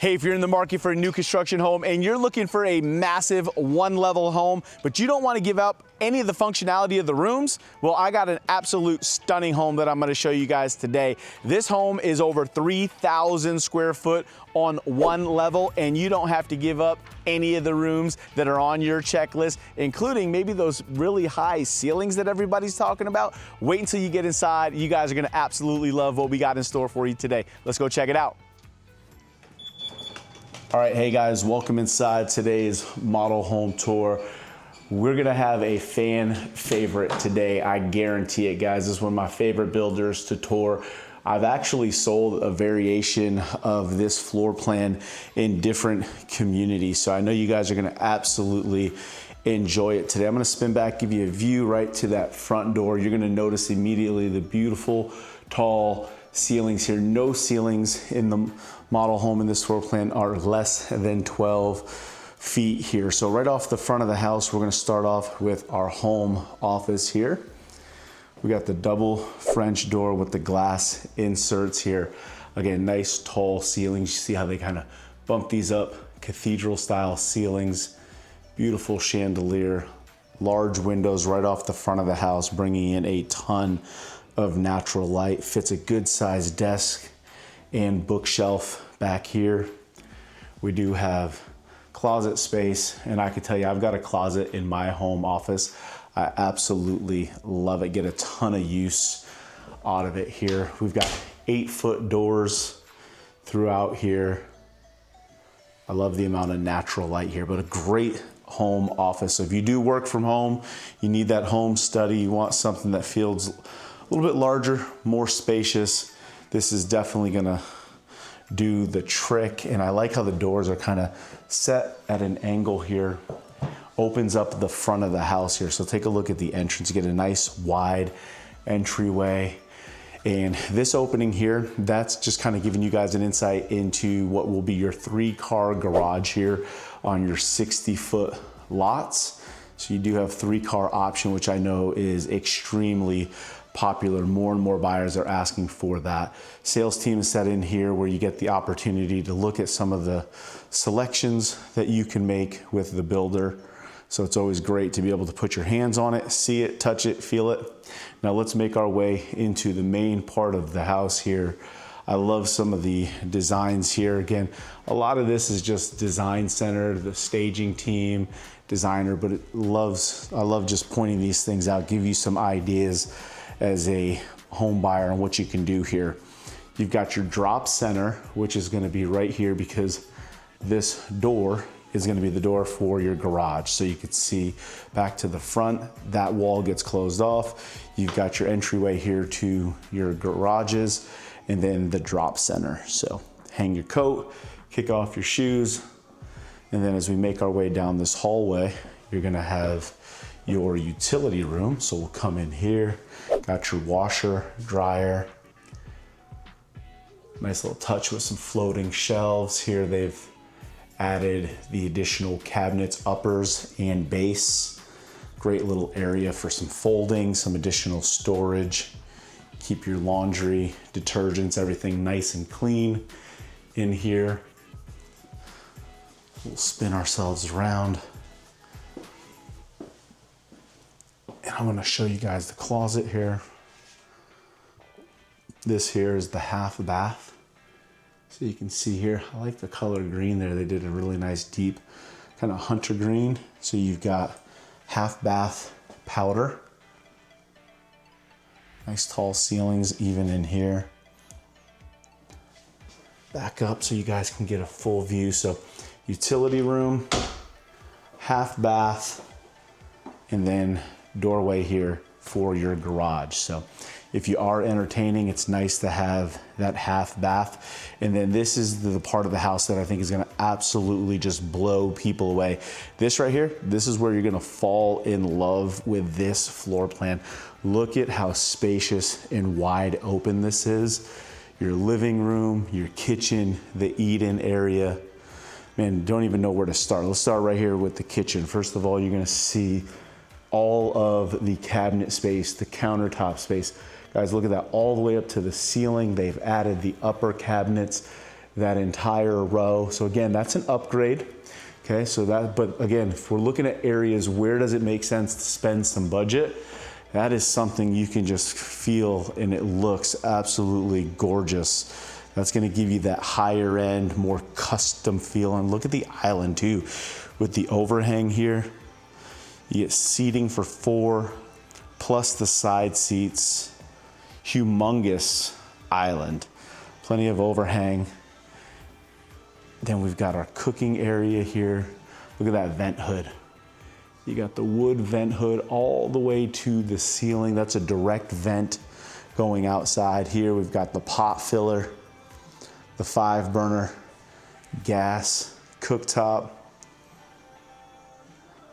Hey, if you're in the market for a new construction home and you're looking for a massive one-level home, but you don't want to give up any of the functionality of the rooms, well, I got an absolute stunning home that I'm going to show you guys today. This home is over 3,000 square foot on one level, and you don't have to give up any of the rooms that are on your checklist, including maybe those really high ceilings that everybody's talking about. Wait until you get inside. You guys are going to absolutely love what we got in store for you today. Let's go check it out. All right, hey guys, welcome inside today's model home tour. We're gonna have a fan favorite today, I guarantee it, guys. This is one of my favorite builders to tour. I've actually sold a variation of this floor plan in different communities, so I know you guys are gonna absolutely enjoy it today. I'm gonna spin back, give you a view right to that front door. You're gonna notice immediately the beautiful, tall ceilings here. No ceilings in the model home in this floor plan are less than 12 feet here. So right off the front of the house, we're gonna start off with our home office here. We got the double French door with the glass inserts here. Again, nice tall ceilings. You see how they kind of bump these up, cathedral style ceilings, beautiful chandelier, large windows right off the front of the house, bringing in a ton of natural light. Fits a good sized desk and bookshelf back here. We do have closet space, and I can tell you, I've got a closet in my home office. I absolutely love it. Get a ton of use out of it here. We've got 8-foot doors throughout here. I love the amount of natural light here, but a great home office. So if you do work from home, you need that home study, you want something that feels a little bit larger, more spacious, this is definitely gonna do the trick. And I like how the doors are kind of set at an angle here. Opens up the front of the house here. So take a look at the entrance. You get a nice wide entryway. And this opening here, that's just kind of giving you guys an insight into what will be your 3-car garage here on your 60-foot lots. So you do have 3-car option, which I know is extremely popular. More and more buyers are asking for that. Sales team is set in here where you get the opportunity to look at some of the selections that you can make with the builder. So it's always great to be able to put your hands on it, see it, touch it, feel it. Now let's make our way into the main part of the house here. I love some of the designs here. Again, a lot of this is just design centered, the staging team, designer, but I love just pointing these things out, give you some ideas as a home buyer on what you can do here. You've got your drop center, which is gonna be right here because this door is gonna be the door for your garage. So you can see back to the front, that wall gets closed off. You've got your entryway here to your garages and then the drop center. So hang your coat, kick off your shoes, and then as we make our way down this hallway, you're gonna have your utility room. So we'll come in here, got your washer, dryer, nice little touch with some floating shelves here. They've added the additional cabinets, uppers and base. Great little area for some folding, some additional storage. Keep your laundry, detergents, everything nice and clean in here. We'll spin ourselves around. And I'm gonna show you guys the closet here. This here is the half bath. So you can see here, I like the color green there. They did a really nice deep kind of hunter green. So you've got half bath powder. Nice tall ceilings even in here. Back up so you guys can get a full view. So utility room, half bath, and then doorway here for your garage. So if you are entertaining, it's nice to have that half bath. And then this is the part of the house that I think is gonna absolutely just blow people away. This right here, this is where you're gonna fall in love with this floor plan. Look at how spacious and wide open this is. Your living room, your kitchen, the eat-in area. Man, don't even know where to start. Let's start right here with the kitchen. First of all, you're gonna see all of the cabinet space, the countertop space. Guys, look at that, all the way up to the ceiling. They've added the upper cabinets that entire row. So again, that's an upgrade. Okay, so that, but again, if we're looking at areas, where does it make sense to spend some budget? That is something you can just feel, and it looks absolutely gorgeous. That's gonna give you that higher end, more custom feel. And look at the island too, with the overhang here. You get seating for 4, plus the side seats. Humongous island, plenty of overhang. Then we've got our cooking area here. Look at that vent hood. You got the wood vent hood all the way to the ceiling. That's a direct vent going outside. Here we've got the pot filler, the 5-burner gas cooktop,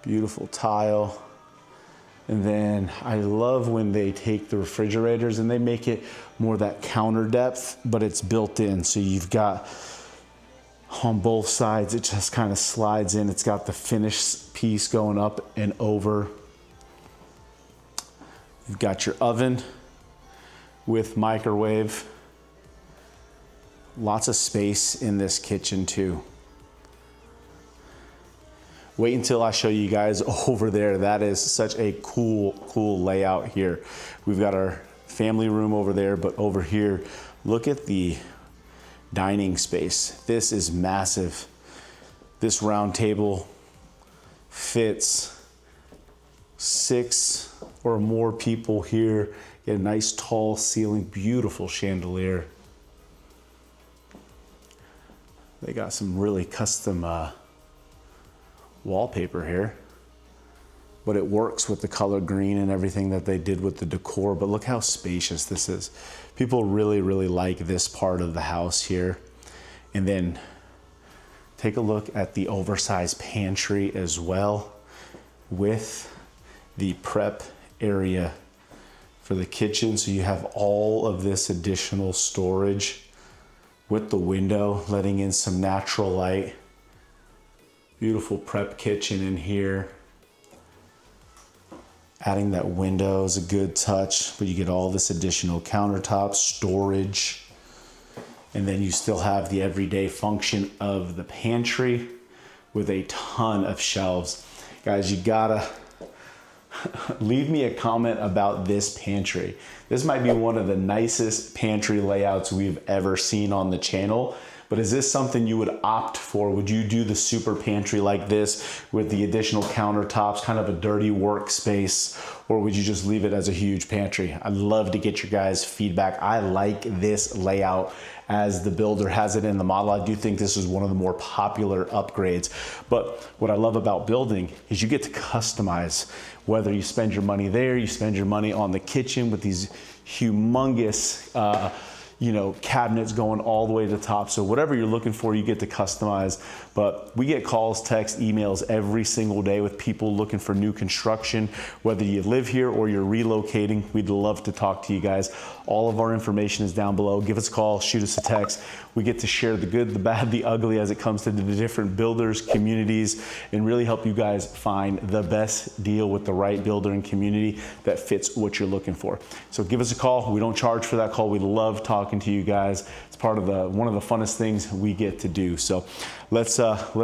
beautiful tile. And then I love when they take the refrigerators and they make it more that counter depth, but it's built in. So you've got on both sides, it just kind of slides in. It's got the finish piece going up and over. You've got your oven with microwave. Lots of space in this kitchen too. Wait until I show you guys over there. That is such a cool layout here. We've got our family room over there, but over here, look at the dining space. This is massive. This round table fits 6 or more people here. Get a nice tall ceiling, beautiful chandelier. They got some really custom wallpaper here, but it works with the color green and everything that they did with the decor. But look how spacious this is. People really like this part of the house here. And then take a look at the oversized pantry as well, with the prep area for the kitchen. So you have all of this additional storage with the window letting in some natural light. Beautiful prep kitchen in here. Adding that window is a good touch, but you get all this additional countertop storage. And then you still have the everyday function of the pantry with a ton of shelves. Guys, you gotta leave me a comment about this pantry. This might be one of the nicest pantry layouts we've ever seen on the channel. But is this something you would opt for? Would you do the super pantry like this with the additional countertops, kind of a dirty workspace, or would you just leave it as a huge pantry? I'd love to get your guys' feedback. I like this layout as the builder has it in the model. I do think this is one of the more popular upgrades. But what I love about building is you get to customize, whether you spend your money there, you spend your money on the kitchen with these humongous cabinets going all the way to the top. So whatever you're looking for, you get to customize. But we get calls, texts, emails every single day with people looking for new construction. Whether you live here or you're relocating, we'd love to talk to you guys. All of our information is down below. Give us a call, shoot us a text. We get to share the good, the bad, the ugly as it comes to the different builders, communities, and really help you guys find the best deal with the right builder and community that fits what you're looking for. So give us a call. We don't charge for that call. We love talking to you guys. It's part of one of the funnest things we get to do. So let's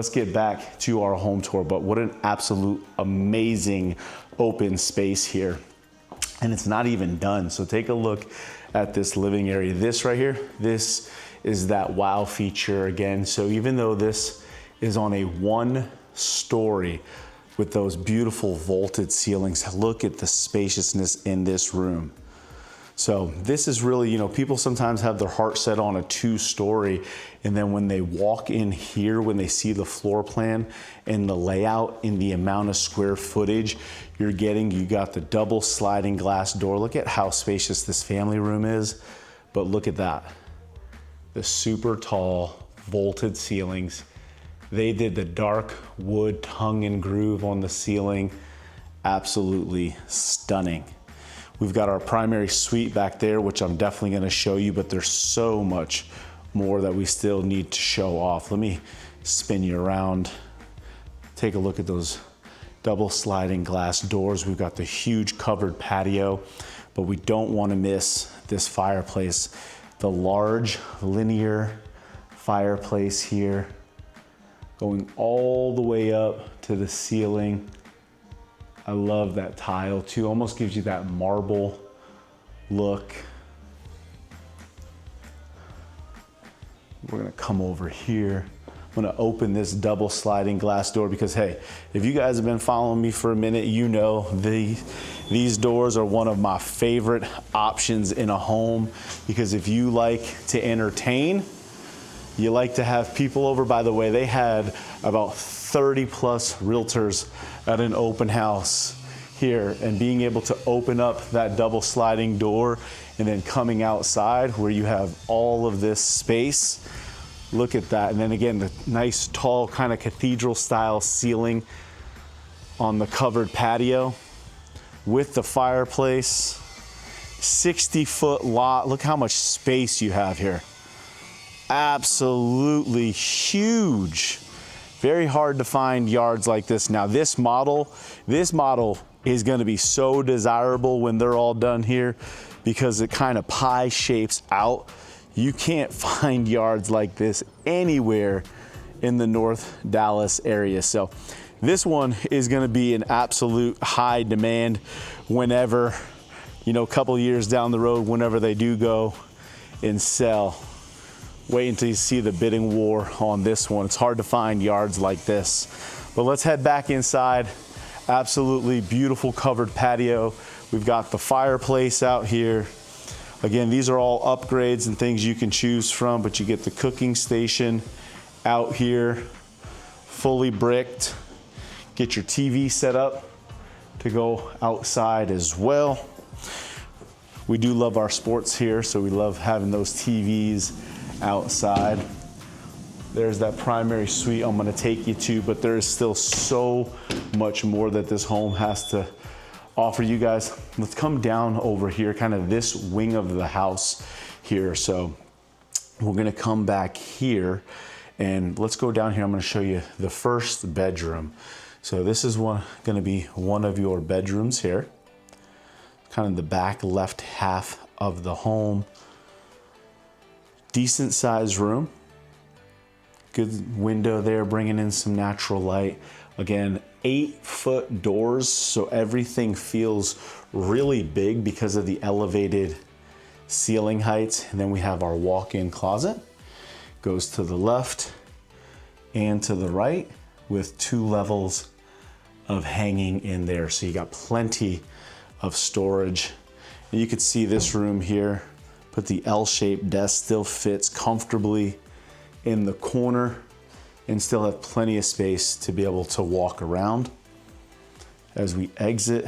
get back to our home tour. But what an absolute amazing open space here. And it's not even done. So take a look at this living area. This right here, this is that wow feature again. So even though this is on a 1-story with those beautiful vaulted ceilings, look at the spaciousness in this room. So this is really, people sometimes have their heart set on a 2-story, and then when they walk in here, when they see the floor plan and the layout and the amount of square footage you're getting, you got the double sliding glass door. Look at how spacious this family room is, but look at that. The super tall vaulted ceilings. They did the dark wood tongue and groove on the ceiling. Absolutely stunning. We've got our primary suite back there, which I'm definitely gonna show you, but there's so much more that we still need to show off. Let me spin you around. Take a look at those double sliding glass doors. We've got the huge covered patio, but we don't wanna miss this fireplace. The large linear fireplace here, going all the way up to the ceiling. I love that tile too, almost gives you that marble look. We're gonna come over here. I'm gonna open this double sliding glass door because, hey, if you guys have been following me for a minute, you know these doors are one of my favorite options in a home, because if you like to entertain, you like to have people over. By the way, they had about 30 plus realtors at an open house here, and being able to open up that double sliding door and then coming outside where you have all of this space. Look at that. And then again, the nice tall kind of cathedral style ceiling on the covered patio with the fireplace. 60-foot lot. Look how much space you have here. Absolutely huge. Very hard to find yards like this. Now this model is going to be so desirable when they're all done here, because it kind of pie shapes out. You can't find yards like this anywhere in the North Dallas area. So this one is going to be an absolute high demand whenever, you know, a couple years down the road, whenever they do go and sell. Wait until you see the bidding war on this one. It's hard to find yards like this. But let's head back inside. Absolutely beautiful covered patio. We've got the fireplace out here. Again, these are all upgrades and things you can choose from, but you get the cooking station out here, fully bricked. Get your TV set up to go outside as well. We do love our sports here, so we love having those TVs outside. There's that primary suite I'm gonna take you to, but there is still so much more that this home has to offer you guys. Let's come down over here, kind of this wing of the house here. So we're gonna come back here and let's go down here. I'm gonna show you the first bedroom. So this is gonna be one of your bedrooms here. Kind of the back left half of the home. Decent sized room. Good window there, bringing in some natural light. Again, 8-foot doors, so everything feels really big because of the elevated ceiling heights. And then we have our walk-in closet. Goes to the left and to the right with 2 levels of hanging in there. So you got plenty of storage. And you can see this room here, put the L-shaped desk, still fits comfortably in the corner and still have plenty of space to be able to walk around. As we exit,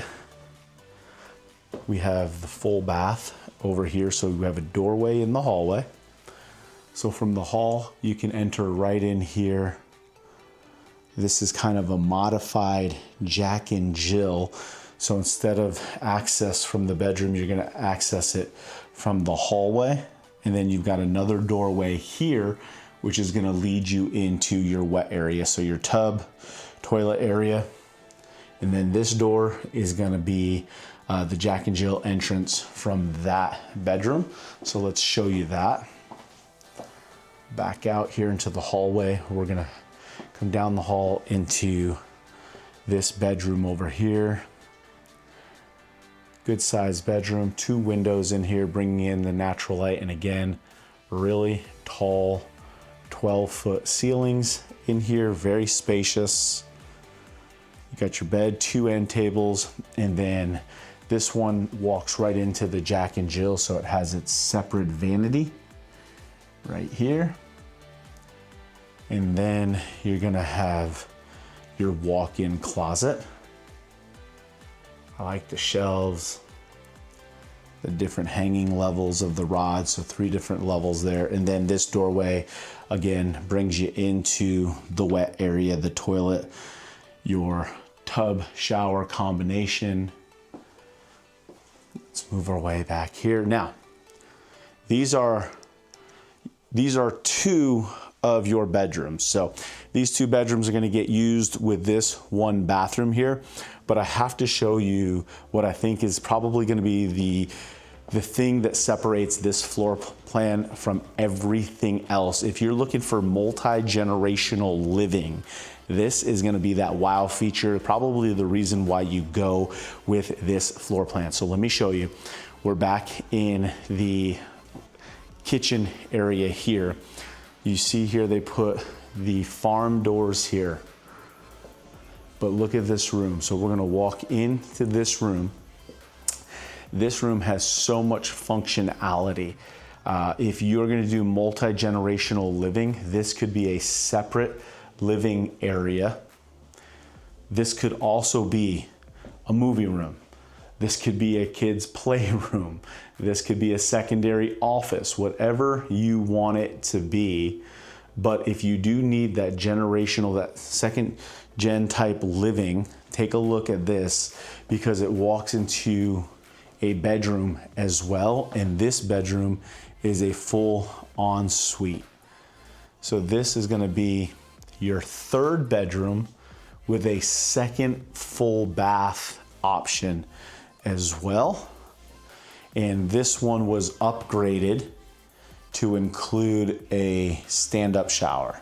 we have the full bath over here. So we have a doorway in the hallway. So from the hall, you can enter right in here. This is kind of a modified Jack and Jill. So instead of access from the bedroom, you're gonna access it from the hallway. And then you've got another doorway here, which is gonna lead you into your wet area. So your tub, toilet area. And then this door is gonna be the Jack and Jill entrance from that bedroom. So let's show you that. Back out here into the hallway. We're gonna come down the hall into this bedroom over here. Good sized bedroom, 2 windows in here, bringing in the natural light. And again, really tall 12-foot ceilings in here, very spacious. You got your bed, 2 end tables, and then this one walks right into the Jack and Jill, so it has its separate vanity right here. And then you're gonna have your walk-in closet. I like the shelves, the different hanging levels of the rods, so 3 different levels there. And then this doorway, again, brings you into the wet area, the toilet, your tub shower combination. Let's move our way back here. Now, these are 2 of your bedrooms. So these 2 bedrooms are gonna get used with this 1 bathroom here, but I have to show you what I think is probably gonna be the the thing that separates this floor plan from everything else. If you're looking for multi-generational living, this is gonna be that wow feature, probably the reason why you go with this floor plan. So let me show you. We're back in the kitchen area here. You see here they put the farm doors here. But look at this room. So we're gonna walk into this room. This room has so much functionality. If you're gonna do multi-generational living, this could be a separate living area. This could also be a movie room. This could be a kid's playroom. This could be a secondary office, whatever you want it to be. But if you do need that generational, that second gen type living, take a look at this because it walks into a bedroom as well. And this bedroom is a full ensuite. So this is gonna be your third bedroom with a second full bath option as well. And this one was upgraded to include a stand-up shower.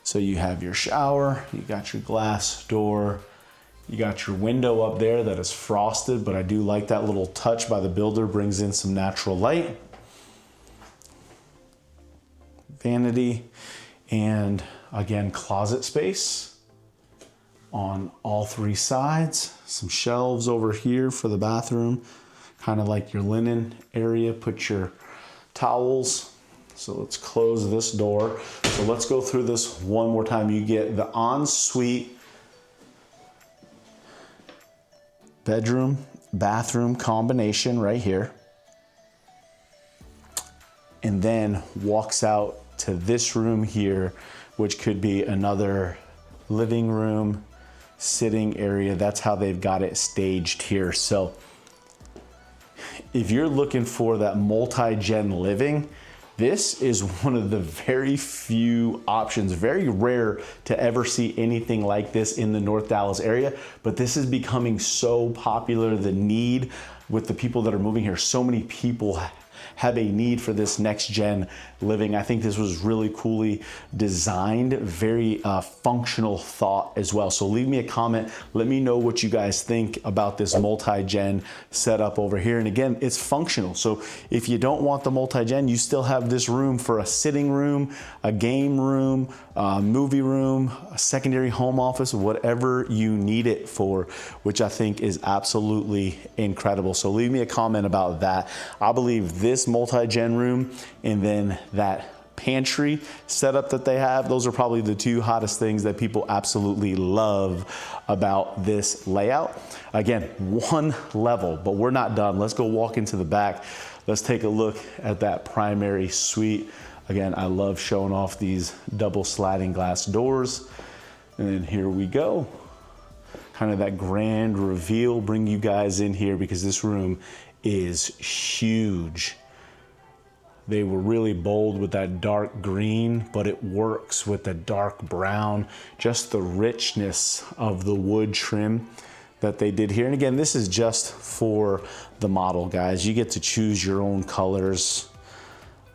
So you have your shower, you got your glass door, you got your window up there that is frosted, but I do like that little touch by the builder, brings in some natural light. Vanity, and again, closet space on all three sides. Some shelves over here for the bathroom, kind of like your linen area, put your towels. So let's close this door. So let's go through this one more time. You get the ensuite bedroom, bathroom combination right here. And then walks out to this room here, which could be another living room, sitting area. That's how they've got it staged here. So if you're looking for that multi-gen living, this is one of the very few options, very rare to ever see anything like this in the North Dallas area, but this is becoming so popular, the need with the people that are moving here. So many people have a need for this next gen living. I think this was really coolly designed, very functional thought as well. So leave me a comment. Let me know what you guys think about this multi-gen setup over here. And again, it's functional. So if you don't want the multi-gen, you still have this room for a sitting room, a game room, a movie room, a secondary home office, whatever you need it for, which I think is absolutely incredible. So leave me a comment about that. I believe this multi-gen room and then that pantry setup that they have, those are probably the two hottest things that people absolutely love about this layout. Again, one level, but we're not done. Let's go walk into the back. Let's take a look at that primary suite. Again, I love showing off these double sliding glass doors. And then here we go. Kind of that grand reveal, bring you guys in here because this room is huge. They were really bold with that dark green, but it works with the dark brown, just the richness of the wood trim that they did here. And again, this is just for the model, guys. You get to choose your own colors.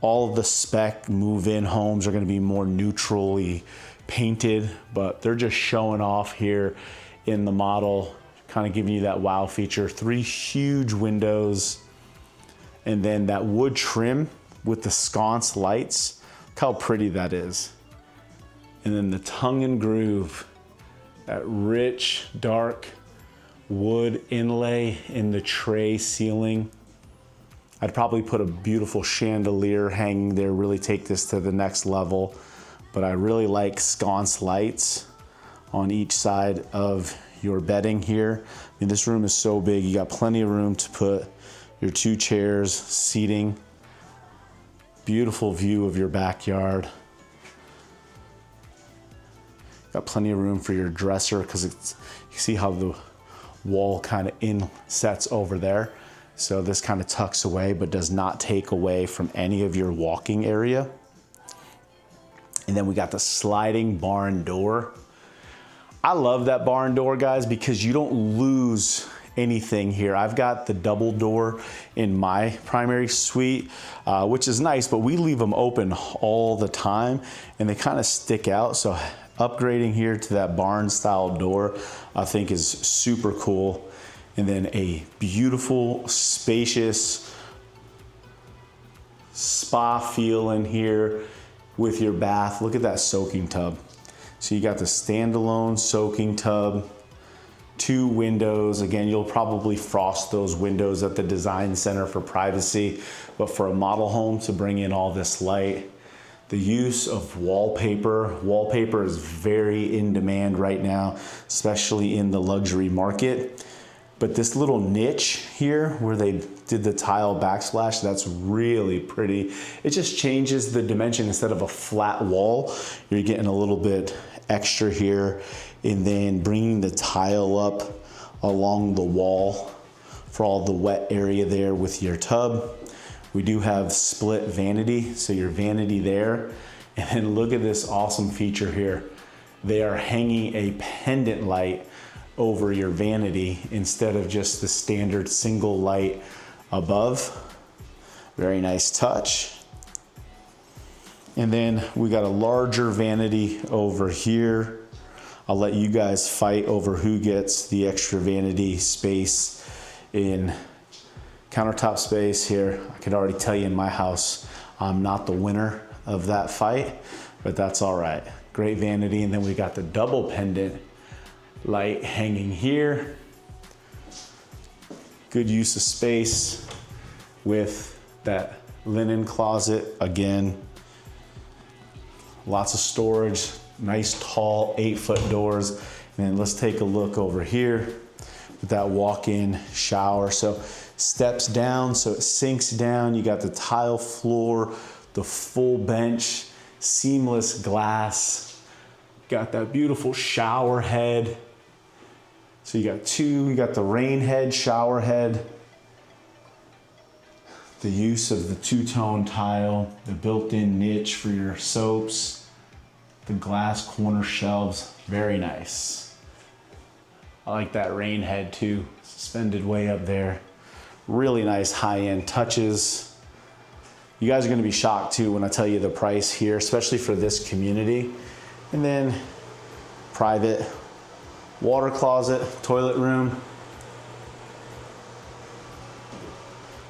All of the spec move-in homes are gonna be more neutrally painted, but they're just showing off here in the model, kind of giving you that wow feature. 3 huge windows, and then that wood trim with the sconce lights. Look how pretty that is. And then the tongue and groove, that rich, dark wood inlay in the tray ceiling. I'd probably put a beautiful chandelier hanging there, really take this to the next level. But I really like sconce lights on each side of your bedding here. I mean, this room is so big, you got plenty of room to put your 2 chairs, seating. Beautiful view of your backyard. Got plenty of room for your dresser because it's, you see how the wall kind of insets over there. So this kind of tucks away but does not take away from any of your walking area. And then we got the sliding barn door. I love that barn door, guys, because you don't lose anything here. I've got the double door in my primary suite, which is nice, but we leave them open all the time and they kind of stick out. So upgrading here to that barn style door, I think is super cool. And then a beautiful, spacious spa feel in here with your bath. Look at that soaking tub. So you got the standalone soaking tub, 2 windows. Again, you'll probably frost those windows at the design center for privacy, but for a model home to bring in all this light. The use of wallpaper. Wallpaper is very in demand right now, especially in the luxury market. But this little niche here where they did the tile backsplash, that's really pretty. It just changes the dimension. Instead of a flat wall, you're getting a little bit extra here, and then bringing the tile up along the wall for all the wet area there with your tub. We do have split vanity, so your vanity there. And then look at this awesome feature here. They are hanging a pendant light over your vanity instead of just the standard single light above. Very nice touch. And then we got a larger vanity over here. I'll let you guys fight over who gets the extra vanity space in countertop space here. I can already tell you in my house, I'm not the winner of that fight, but that's all right. Great vanity. And then we got the double pendant light hanging here. Good use of space with that linen closet. Again, lots of storage, nice tall 8-foot doors. And then let's take a look over here with that walk-in shower. So steps down, so it sinks down. You got the tile floor, the full bench, seamless glass. Got that beautiful shower head. So you got 2, you got the rain head, shower head, the use of the 2-tone tile, the built-in niche for your soaps, the glass corner shelves, very nice. I like that rain head too, suspended way up there. Really nice high-end touches. You guys are gonna be shocked too when I tell you the price here, especially for this community. And then private water closet, toilet room.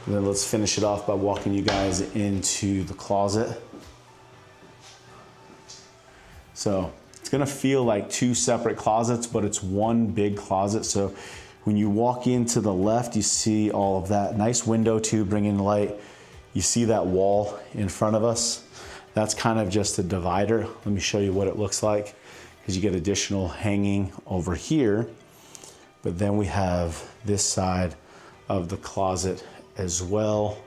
And then let's finish it off by walking you guys into the closet. So it's gonna feel like 2 separate closets, but it's one big closet. So when you walk into the left, you see all of that nice window too, bringing light. You see that wall in front of us? That's kind of just a divider. Let me show you what it looks like, because you get additional hanging over here. But then we have this side of the closet as well.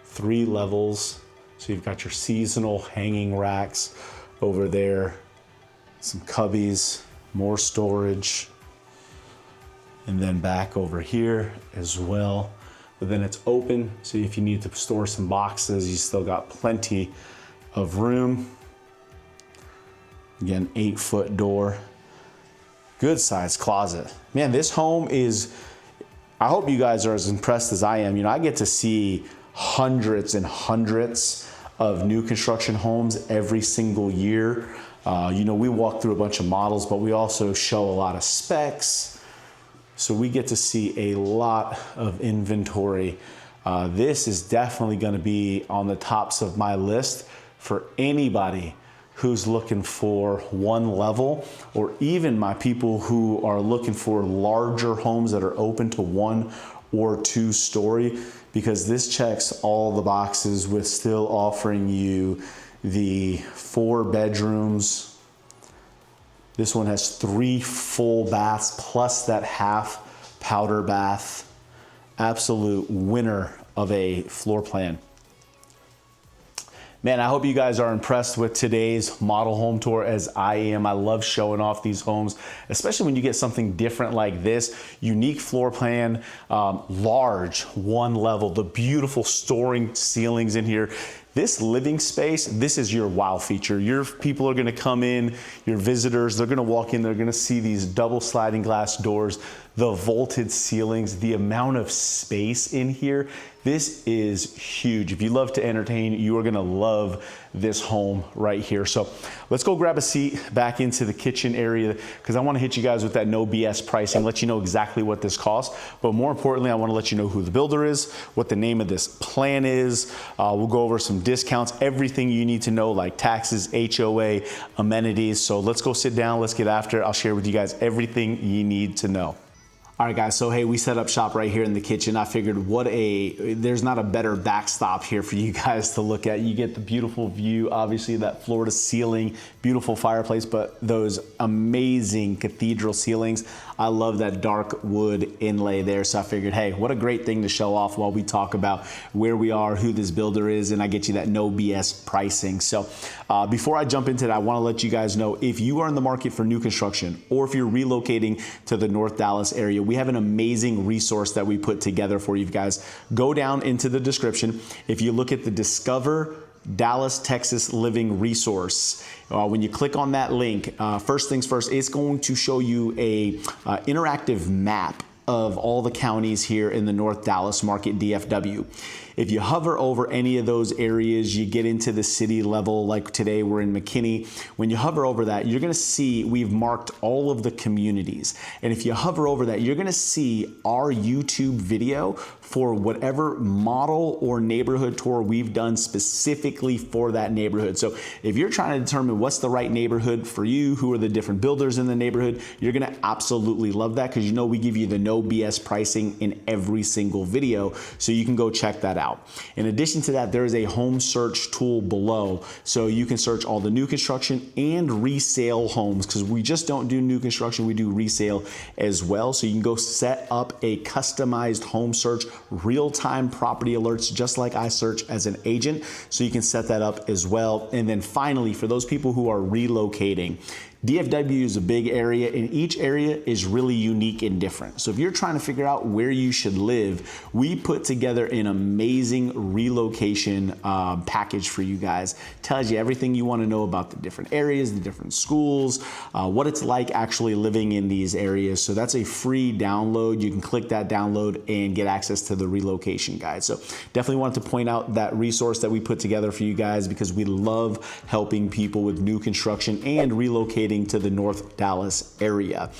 3 levels. So you've got your seasonal hanging racks over there, some cubbies, more storage, and then back over here as well. But then it's open, so if you need to store some boxes, you still got plenty of room. Again, 8-foot door. Good sized closet. Man, this home is, I hope you guys are as impressed as I am. You know, I get to see hundreds and hundreds of new construction homes every single year. You know, we walk through a bunch of models, but we also show a lot of specs. So we get to see a lot of inventory. This is definitely gonna be on the tops of my list for anybody who's looking for one level, or even my people who are looking for larger homes that are open to 1 or 2 story, because this checks all the boxes with still offering you the 4 bedrooms. This one has 3 full baths plus that half powder bath. Absolute winner of a floor plan. Man, I hope you guys are impressed with today's model home tour as I am. I love showing off these homes, especially when you get something different like this. Unique floor plan, large one level, the beautiful soaring ceilings in here. This living space, this is your wow feature. Your people are gonna come in, your visitors, they're gonna walk in, they're gonna see these double sliding glass doors, the vaulted ceilings, the amount of space in here. This is huge. If you love to entertain, you are gonna love this home right here. So let's go grab a seat back into the kitchen area because I wanna hit you guys with that no BS pricing, let you know exactly what this costs. But more importantly, I wanna let you know who the builder is, what the name of this plan is. We'll go over some discounts, everything you need to know like taxes, HOA, amenities. So let's go sit down, let's get after it. I'll share with you guys everything you need to know. All right, guys, so hey, we set up shop right here in the kitchen. I figured there's not a better backstop here for you guys to look at. You get the beautiful view, obviously that floor to ceiling, beautiful fireplace, but those amazing cathedral ceilings. I love that dark wood inlay there. So I figured, hey, what a great thing to show off while we talk about where we are, who this builder is, and I get you that no BS pricing. So before I jump into that, I wanna let you guys know if you are in the market for new construction or if you're relocating to the North Dallas area, we have an amazing resource that we put together for you guys. Go down into the description. If you look at the Discover Dallas, Texas Living Resource, when you click on that link, first things first, it's going to show you a interactive map of all the counties here in the North Dallas market, DFW. If you hover over any of those areas, you get into the city level, like today we're in McKinney. When you hover over that, you're gonna see we've marked all of the communities. And if you hover over that, you're gonna see our YouTube video for whatever model or neighborhood tour we've done specifically for that neighborhood. So if you're trying to determine what's the right neighborhood for you, who are the different builders in the neighborhood, you're gonna absolutely love that because you know we give you the no BS pricing in every single video, so you can go check that out. In addition to that, there is a home search tool below, so you can search all the new construction and resale homes because we just don't do new construction, we do resale as well. So you can go set up a customized home search, real-time property alerts, just like I search as an agent. So you can set that up as well. And then finally, for those people who are relocating, DFW is a big area and each area is really unique and different. So if you're trying to figure out where you should live, we put together an amazing relocation package for you guys. Tells you everything you want to know about the different areas, the different schools, what it's like actually living in these areas. So that's a free download. You can click that download and get access to the relocation guide. So definitely wanted to point out that resource that we put together for you guys because we love helping people with new construction and relocating to the North Dallas area.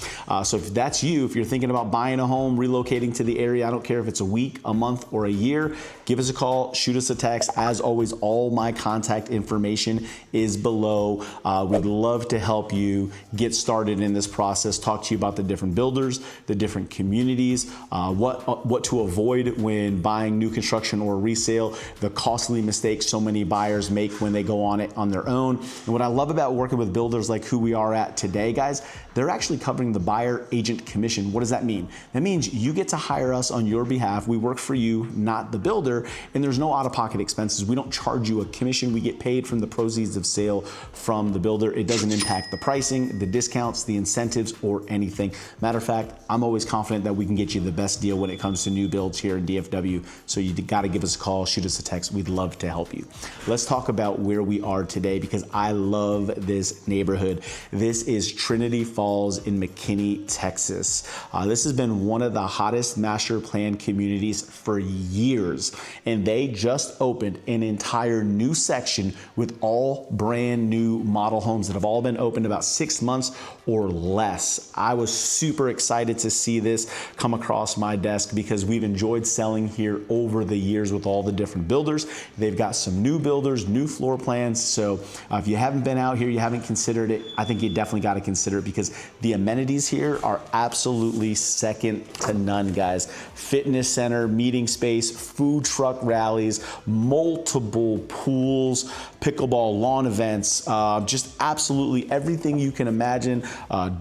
So if that's you, if you're thinking about buying a home, relocating to the area, I don't care if it's a week, a month, or a year, give us a call, shoot us a text. As always, all my contact information is below. We'd love to help you get started in this process, talk to you about the different builders, the different communities, what to avoid when buying new construction or resale, the costly mistakes so many buyers make when they go on it on their own. And what I love about working with builders like who we are at today, guys, they're actually covering the buyer agent commission. What does that mean? That means you get to hire us on your behalf. We work for you, not the builder, and there's no out-of-pocket expenses. We don't charge you a commission. We get paid from the proceeds of sale from the builder. It doesn't impact the pricing, the discounts, the incentives, or anything. Matter of fact, I'm always confident that we can get you the best deal when it comes to new builds here in DFW. So you gotta give us a call, shoot us a text. We'd love to help you. Let's talk about where we are today because I love this neighborhood. This is Trinity Falls in McKinney, Texas. This has been one of the hottest master plan communities for years, and they just opened an entire new section with all brand new model homes that have all been opened about 6 months or less. I was super excited to see this come across my desk because we've enjoyed selling here over the years with all the different builders. They've got some new builders, new floor plans. So if you haven't been out here, you haven't considered it, I think you definitely got to consider it because the amenities here are absolutely second to none, guys. Fitness center, meeting space, food truck rallies, multiple pools, pickleball, lawn events, just absolutely everything you can imagine.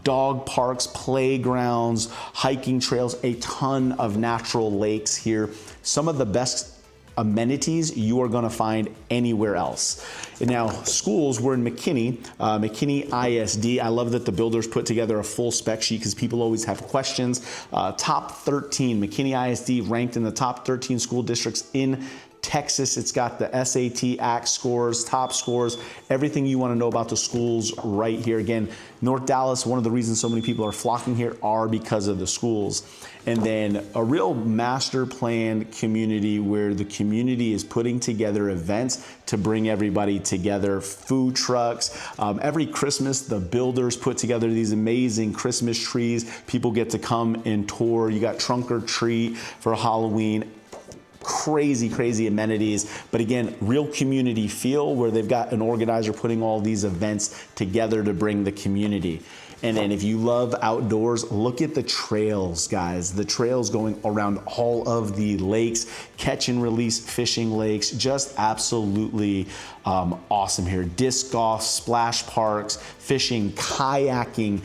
Dog parks, playgrounds, hiking trails, a ton of natural lakes here. Some of the best amenities you are gonna find anywhere else. And now schools, we're in McKinney, McKinney ISD. I love that the builders put together a full spec sheet because people always have questions. Top 13, McKinney ISD ranked in the top 13 school districts in Texas. It's got the SAT ACT scores, top scores, everything you want to know about the schools right here. Again, North Dallas, one of the reasons so many people are flocking here are because of the schools. And then a real master planned community where the community is putting together events to bring everybody together, food trucks. Every Christmas, the builders put together these amazing Christmas trees. People get to come and tour. You got trunk or treat for Halloween. Crazy amenities, but again, real community feel where they've got an organizer putting all these events together to bring the community. And then if you love outdoors, look at the trails, guys. The trails going around all of the lakes, catch and release fishing lakes, just absolutely awesome here. Disc golf, splash parks, fishing, kayaking.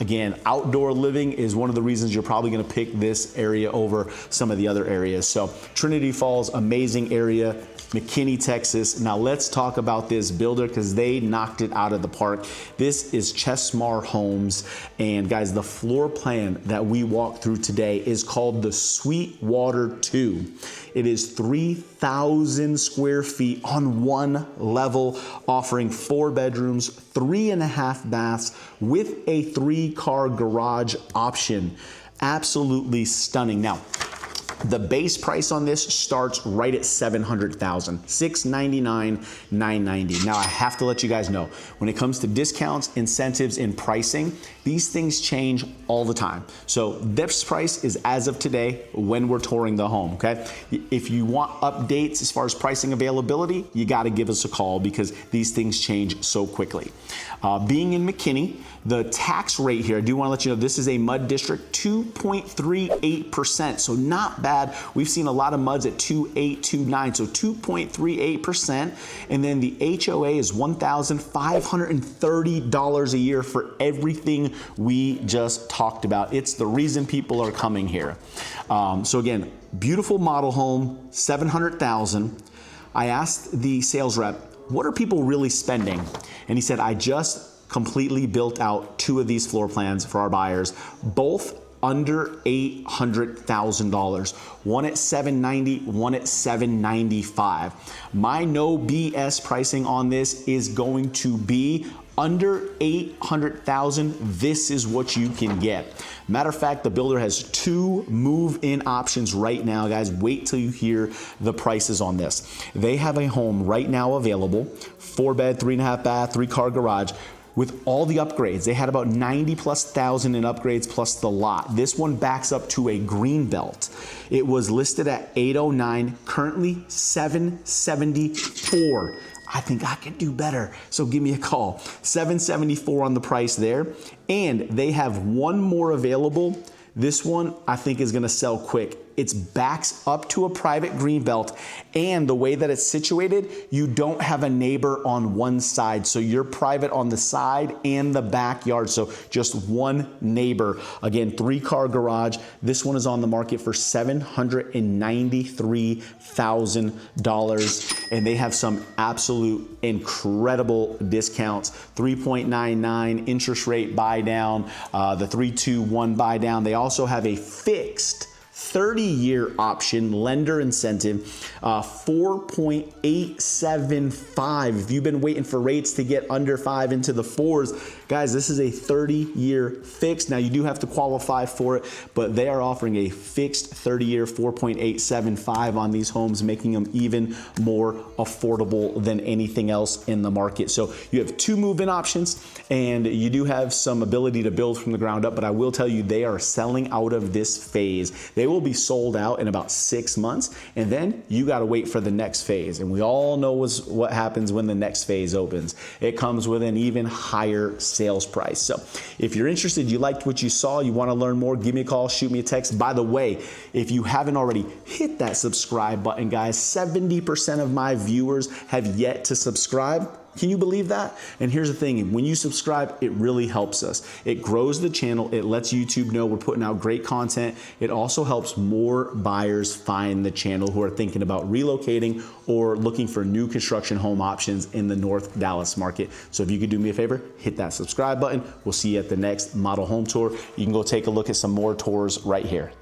Again, outdoor living is one of the reasons you're probably gonna pick this area over some of the other areas. So Trinity Falls, amazing area. McKinney, Texas. Now let's talk about this builder because they knocked it out of the park. This is Chesmar Homes. And guys, the floor plan that we walked through today is called the Sweetwater 2. It is 3,000 square feet on one level, offering 4 bedrooms, 3.5 baths with a 3-car garage option. Absolutely stunning. Now, the base price on this starts right at $700,000, $699,990. Now I have to let you guys know, when it comes to discounts, incentives, and pricing, these things change all the time. So this price is as of today when we're touring the home, okay? If you want updates as far as pricing availability, you gotta give us a call because these things change so quickly. Being in McKinney, the tax rate here, I do wanna let you know, this is a MUD district, 2.38%, so not bad. We've seen a lot of MUDs at 2.8, 2.9, so 2.38%. And then the HOA is $1,530 a year for everything we just talked about. It's the reason people are coming here. So again, beautiful model home, $700,000. I asked the sales rep, what are people really spending? And he said, I just completely built out 2 of these floor plans for our buyers, both under $800,000. One at $790,000, one at $795,000. My no BS pricing on this is going to be under $800,000. This is what you can get. Matter of fact, the builder has 2 move-in options right now, guys. Wait till you hear the prices on this. They have a home right now available, 4-bed, 3.5 bath, 3-car garage, with all the upgrades. They had about 90,000+ in upgrades plus the lot. This one backs up to a green belt. It was listed at $809, currently $774. I think I could do better, so give me a call. $774 on the price there, and they have one more available. This one I think is gonna sell quick. It backs up to a private green belt, and the way that it's situated, you don't have a neighbor on one side, so you're private on the side and the backyard, so just one neighbor. Again, 3-car garage. This one is on the market for $793,000, and they have some absolute incredible discounts. 3.99 interest rate buy down, the 3-2-1 buy down. They also have a fixed 30-year option, lender incentive, 4.875. If you've been waiting for rates to get under 5 into the 4s, guys, this is a 30-year fix. Now you do have to qualify for it, but they are offering a fixed 30-year 4.875 on these homes, making them even more affordable than anything else in the market. So you have 2 move-in options, and you do have some ability to build from the ground up, but I will tell you, they are selling out of this phase. They will be sold out in about 6 months, and then you got to wait for the next phase. And we all know what happens when the next phase opens. It comes with an even higher sales price. So if you're interested, you liked what you saw, you want to learn more, give me a call, shoot me a text. By the way, if you haven't already, hit that subscribe button, guys. 70% of my viewers have yet to subscribe. Can you believe that? And here's the thing, when you subscribe, it really helps us. It grows the channel, it lets YouTube know we're putting out great content. It also helps more buyers find the channel who are thinking about relocating or looking for new construction home options in the North Dallas market. So if you could do me a favor, hit that subscribe button. We'll see you at the next model home tour. You can go take a look at some more tours right here.